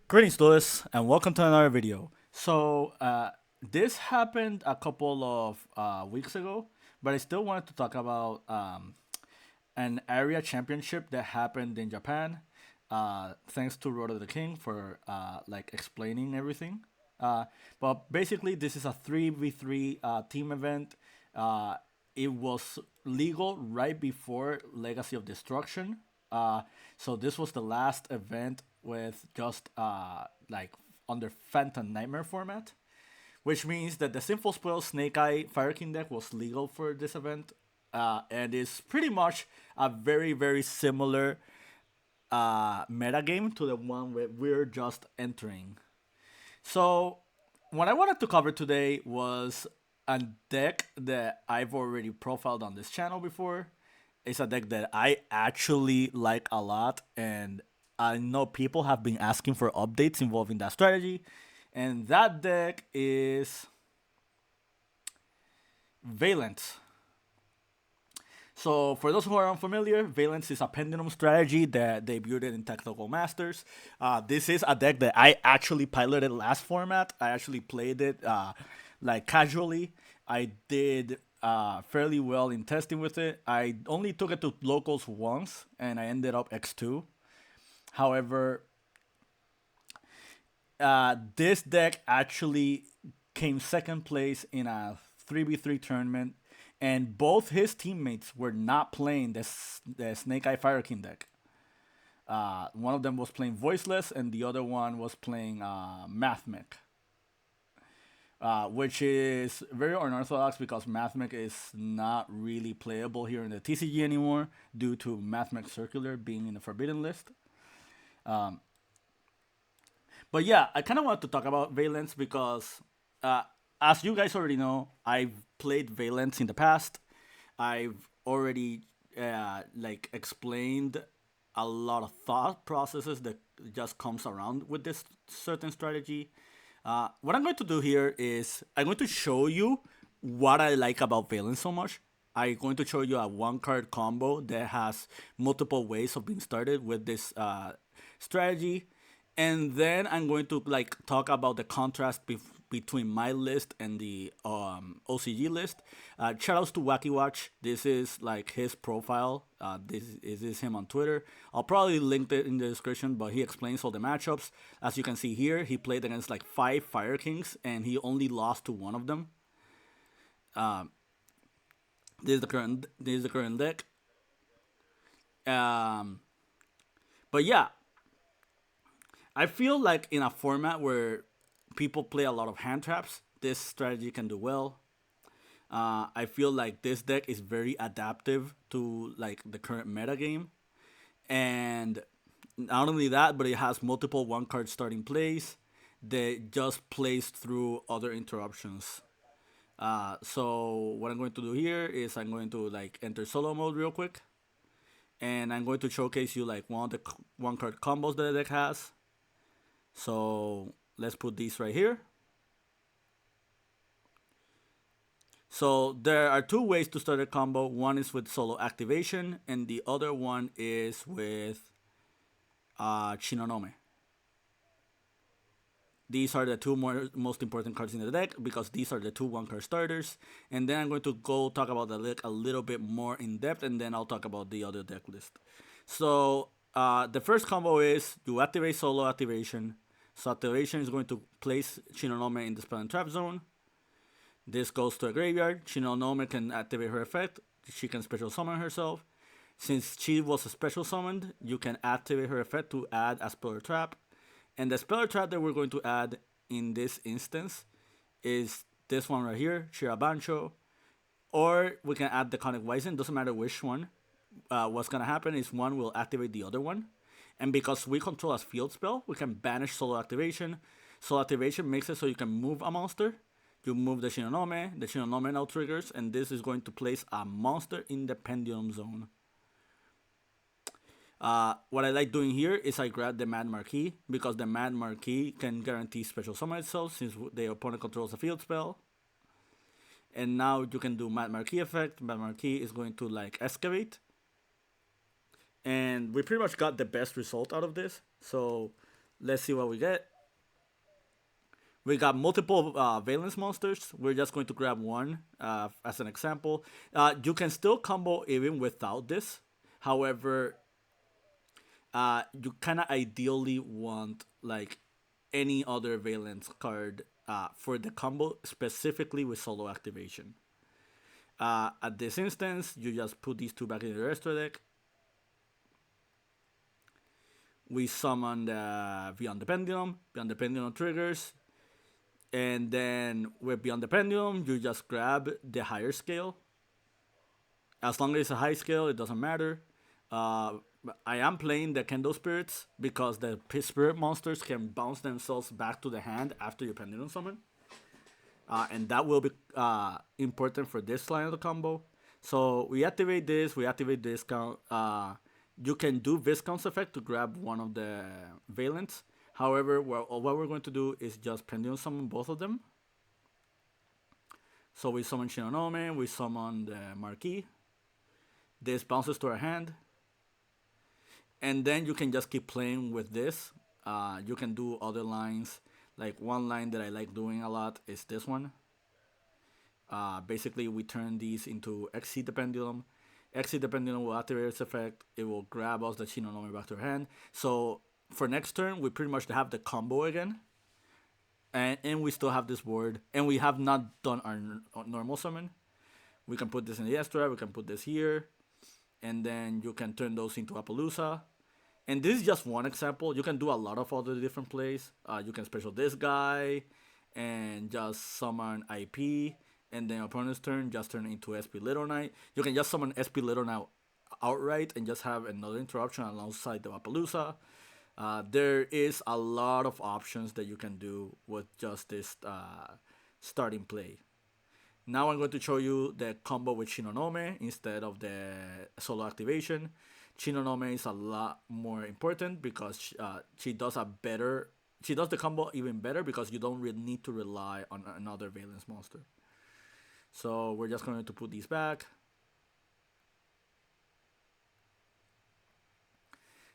Greetings, Lewis, and welcome to another video. This happened a couple of weeks ago, but I still wanted to talk about an area championship that happened in Japan. Thanks to Road of the King for explaining everything. Uh, but basically, this is a 3v3 team event. Uh, it was legal right before Legacy of Destruction. So this was the last event with just under Phantom Nightmare format, which means that the Sinful Spoil Snake Eye Fire King deck was legal for this event, and is pretty much a very similar meta game to the one we're just entering. So, what I wanted to cover today was a deck that I've already profiled on this channel before. It's a deck that I actually like a lot, and I know people have been asking for updates involving that strategy. And that deck is Vaylantz. So, for those who are unfamiliar, Veillance is a pendulum strategy that debuted in Technical Masters. This is a deck that I actually piloted last format. I actually played it casually. I did fairly well in testing with it. I only took it to locals once, and I ended up X2. However, this deck actually came second place in a 3v3 tournament, and both his teammates were not playing the Snake Eye Fire King deck. One of them was playing Voiceless, and the other one was playing Mathmech, which is very unorthodox because Mathmech is not really playable here in the TCG anymore due to Mathmech Circular being in the Forbidden list. But yeah, I kind of want to talk about Valence because, as you guys already know, I've played Valence in the past. I've already explained a lot of thought processes that just comes around with this certain strategy. What I'm going to do here is I'm going to show you what I like about Valence so much. I'm going to show you a one card combo that has multiple ways of being started with this strategy, and then I'm going to talk about the contrast between my list and the OCG list. Shoutouts to Wacky Watch. This is like his profile. This is him on Twitter. I'll probably link it in the description, but he explains all the matchups. As you can see here, he played against like 5 Fire Kings, and he only lost to one of them. This is the current deck. Um, but yeah, I feel like in a format where people play a lot of hand traps, this strategy can do well. I feel like this deck is very adaptive to like the current meta game, and not only that, but it has multiple one card starting plays that just plays through other interruptions. So what I'm going to do here is I'm going to like enter solo mode real quick, and I'm going to showcase you like one of the one card combos that the deck has. So let's put these right here. So there are two ways to start a combo. One is with solo activation, and the other one is with Shinonome. These are the two most important cards in the deck because these are the two one card starters. And then I'm going to go talk about the deck a little bit more in depth, and then I'll talk about the other deck list. So the first combo is you activate solo activation. So activation is going to place Shinonome in the spell and trap zone. This goes to a graveyard. Shinonome can activate her effect. She can special summon herself. Since she was a special summoned, you can activate her effect to add a spell or trap. And the spell or trap that we're going to add in this instance is this one right here, Shirabancho. Or we can add the Conic Wyzen, doesn't matter which one. What's going to happen is one will activate the other one. And because we control a field spell, we can banish solo activation. Solo activation makes it so you can move a monster. You move the Shinonome now triggers, and this is going to place a monster in the Pendulum Zone. What I like doing here is I grab the Mad Marquis, because the Mad Marquis can guarantee special summon itself since the opponent controls a field spell. And now you can do Mad Marquis effect. Mad Marquis is going to like excavate. And we pretty much got the best result out of this. So Let's see what we get. We got multiple Vaylantz monsters. We're just going to grab one as an example. You can still combo even without this. However, you kind of ideally want like any other Vaylantz card for the combo, specifically with solo activation. At this instance, you just put these two back in the rest of the deck. We summon the Beyond the Pendulum. Beyond the Pendulum triggers. And then with Beyond the Pendulum, you just grab the higher scale. As long as it's a high scale, it doesn't matter. Uh, I am playing the Kendo Spirits because the Spirit monsters can bounce themselves back to the hand after you Pendulum Summon. And that will be important for this line of the combo. So we activate this count. You can do Viscount's effect to grab one of the Vaylantz. However, what we're going to do is just Pendulum Summon both of them. So we summon Shinonome, we summon the Marquis. This bounces to our hand. And then you can just keep playing with this. You can do other lines. Like one line that I like doing a lot is this one. Basically, we turn these into Exceed the Pendulum. Exceed the Pendulum will activate its effect. It will grab us the Shinonome back to our hand. So for next turn, we pretty much have the combo again. And we still have this board. And we have not done our normal summon. We can put this in the extra. We can put this here. And then you can turn those into Appaloosa. And this is just one example. You can do a lot of other different plays. You can special this guy and just summon IP. And then opponent's turn, just turn into SP Little Knight. You can just summon SP Little Knight outright and just have another interruption alongside the Appaloosa. There is a lot of options that you can do with just this starting play. Now I'm going to show you the combo with Shinonome instead of the solo activation. Shinonome is a lot more important because she does the combo even better because you don't really need to rely on another Vaylantz monster. So we're just going to put these back.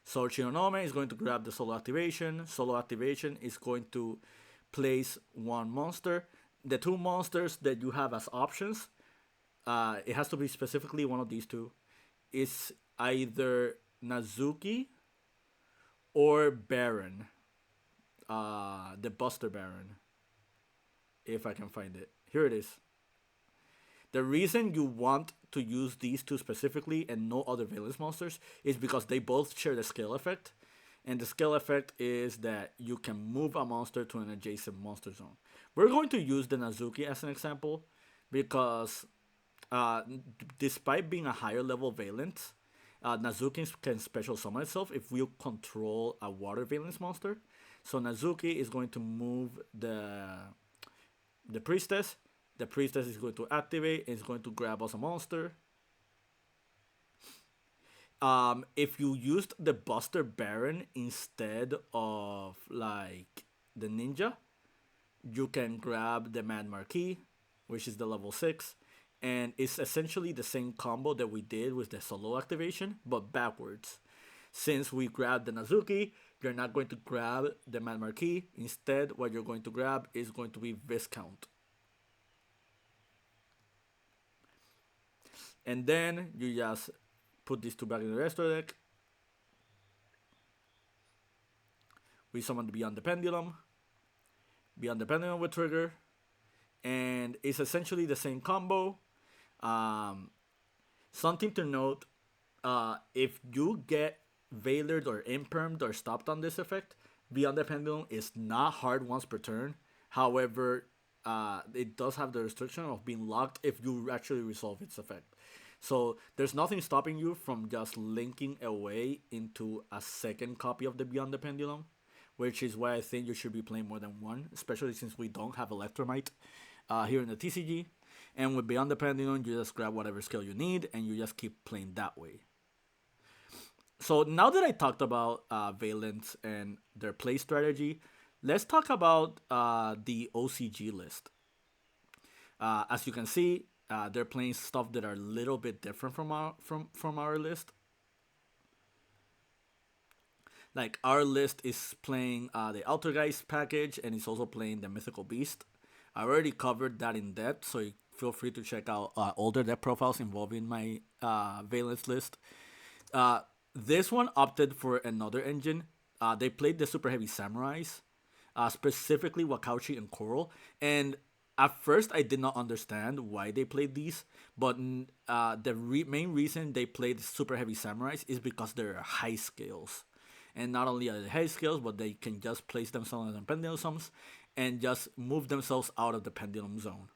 So Shinonome is going to grab the solo activation. Solo activation is going to place one monster. The two monsters that you have as options, it has to be specifically one of these two. It's either Nazuki or Baron. The Buster Baron. If I can find it. Here it is. The reason you want to use these two specifically and no other Vaylantz monsters is because they both share the scale effect. And the scale effect is that you can move a monster to an adjacent monster zone. We're going to use the Nazuki as an example because despite being a higher level Vaylantz, Nazuki can special summon itself if we control a water Vaylantz monster. So Nazuki is going to move the priestess. The priestess is going to activate and is going to grab us a monster. If you used the Buster Baron instead of like the ninja, you can grab the Mad Marquis, which is the level 6. And it's essentially the same combo that we did with the solo activation, but backwards. Since we grabbed the Nazuki, you're not going to grab the Mad Marquis. Instead, what you're going to grab is going to be Viscount. And then you just put these two back in the rest of the deck. We summon Beyond the Pendulum. Beyond the Pendulum with trigger. And it's essentially the same combo. Something to note, if you get Veilered or Impermed or stopped on this effect, Beyond the Pendulum is not hard once per turn. However, it does have the restriction of being locked if you actually resolve its effect. So there's nothing stopping you from just linking away into a second copy of the Beyond the Pendulum, which is why I think you should be playing more than one, especially since we don't have Electromite here in the TCG. And with Beyond the Pendulum, you just grab whatever skill you need and you just keep playing that way. So now that I talked about Vaylantz and their play strategy, let's talk about the OCG list. As you can see, they're playing stuff that are a little bit different from our list. Like our list is playing the Altergeist package, and it's also playing the Mythical Beast. I already covered that in depth, so feel free to check out older deck profiles involving my Vaylantz list. Uh, this one opted for another engine. They played the Super Heavy Samurais, specifically Wakauchi and Coral. And at first, I did not understand why they played these, but the main reason they played Super Heavy Samurais is because they're high scales. And not only are they high scales, but they can just place themselves on pendulums and just move themselves out of the pendulum zone.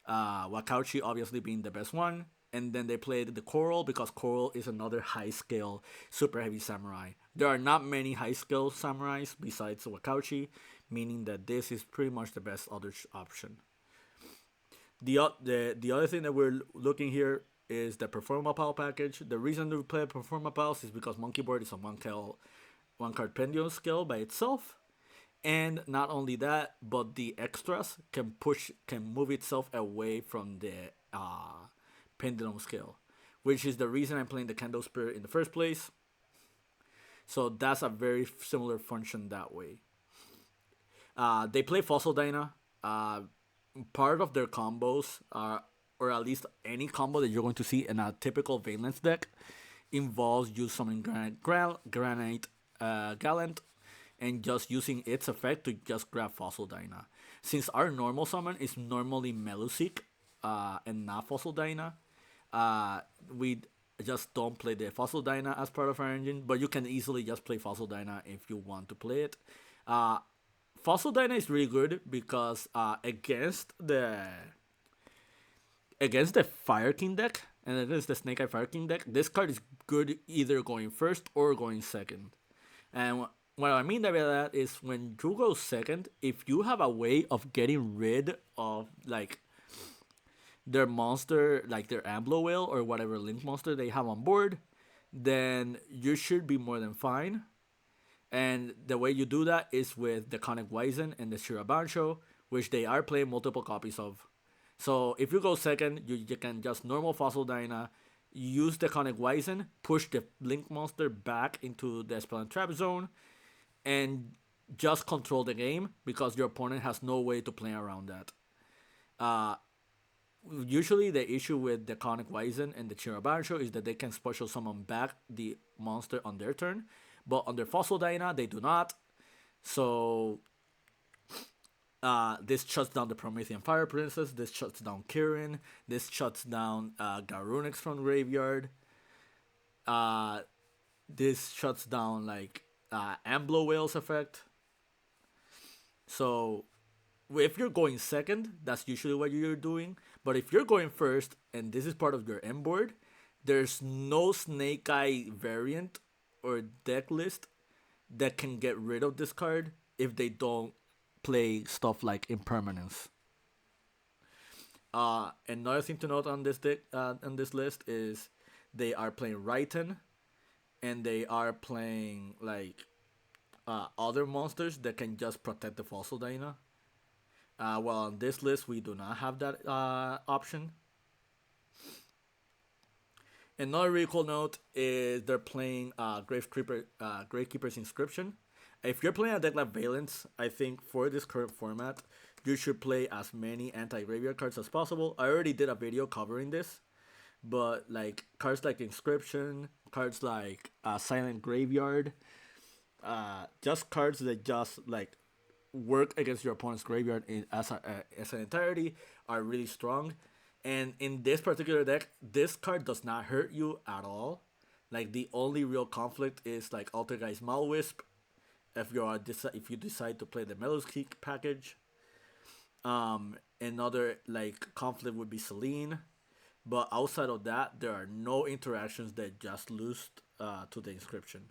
Wakauchi obviously being the best one. And then they played the Coral because Coral is another high scale super heavy samurai. There are not many high scale samurais besides Wakauchi, meaning that this is pretty much the best other option. The other thing that we're looking here is the Performapal package. The reason to play Performapals is because Monkey Board is a one card pendulum skill by itself, and not only that, but the extras can move itself away from the pendulum scale, which is the reason I'm playing the Candle Spirit in the first place. So that's a very similar function that way. They play Fossil Dyna. Part of their combos are, or at least any combo that you're going to see in a typical Vaylantz deck, involves you summoning Granite Gallant and just using its effect to just grab Fossil Dyna. Since our normal summon is normally Melusik and not Fossil Dyna, we just don't play the Fossil Dyna as part of our engine, but you can easily just play Fossil Dyna if you want to play it. Fossil Dyna is really good because against the Fire King deck and against the Snake Eye Fire King deck, this card is good either going first or going second. And what I mean by that is when you go second, if you have a way of getting rid of like their monster, like their Amblo Whale or whatever link monster they have on board, then you should be more than fine. And the way you do that is with the Conic Wizen and the Shirabansho, which they are playing multiple copies of. So if you go second, you can just normal Fossil Dyna, use the Conic Wizen, push the Link monster back into the Spell and Trap zone, and just control the game because your opponent has no way to play around that. Usually the issue with the Conic Wizen and the Chirabansho is that they can special summon back the monster on their turn, but under Fossil Dyna they do not. So this shuts down the Promethean Fire Princess, this shuts down Kirin, this shuts down Garunix from Graveyard. This shuts down like Amblo Whale's effect. So if you're going second, that's usually what you're doing. But if you're going first, and this is part of your M board, there's no Snake Eye variant or deck list that can get rid of this card if they don't play stuff like Impermanence. Another thing to note on this deck, on this list is they are playing Raiten, and they are playing like other monsters that can just protect the Fossil Dyna. Well, on this list, we do not have that option. Another really cool note is they're playing Gravekeeper's Inscription. If you're playing a deck like Veillance, I think for this current format, you should play as many anti-graveyard cards as possible. I already did a video covering this, but like cards like Inscription, cards like Silent Graveyard, just cards that just like work against your opponent's graveyard as an entirety are really strong. And in this particular deck, this card does not hurt you at all. Like the only real conflict is like Altergeist Malwisp if you decide to play the Melusik package. Another like conflict would be Selene, but outside of that, there are no interactions that just lose to the Inscription.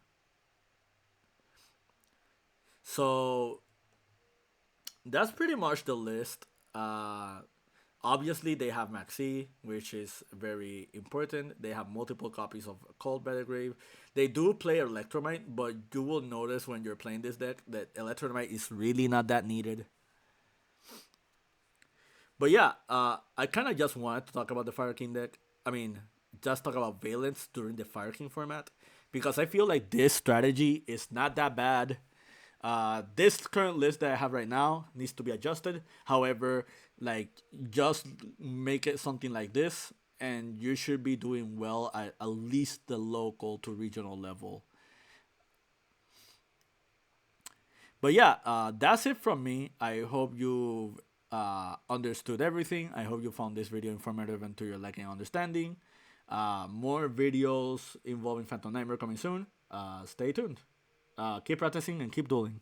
So that's pretty much the list. Obviously, they have Maxi, which is very important. They have multiple copies of Cold Grave. They do play Electromite, but you will notice when you're playing this deck that Electromite is really not that needed. But yeah, I kind of just wanted to talk about the Fire King deck. I mean, just talk about Veillance during the Fire King format. because I feel like this strategy is not that bad. This current list that I have right now needs to be adjusted. However, like, just make it something like this, and you should be doing well at least the local to regional level. But yeah, that's it from me. I hope you understood everything. I hope you found this video informative and to your liking and understanding. More videos involving Phantom Nightmare coming soon. Stay tuned. Keep practicing and keep dueling.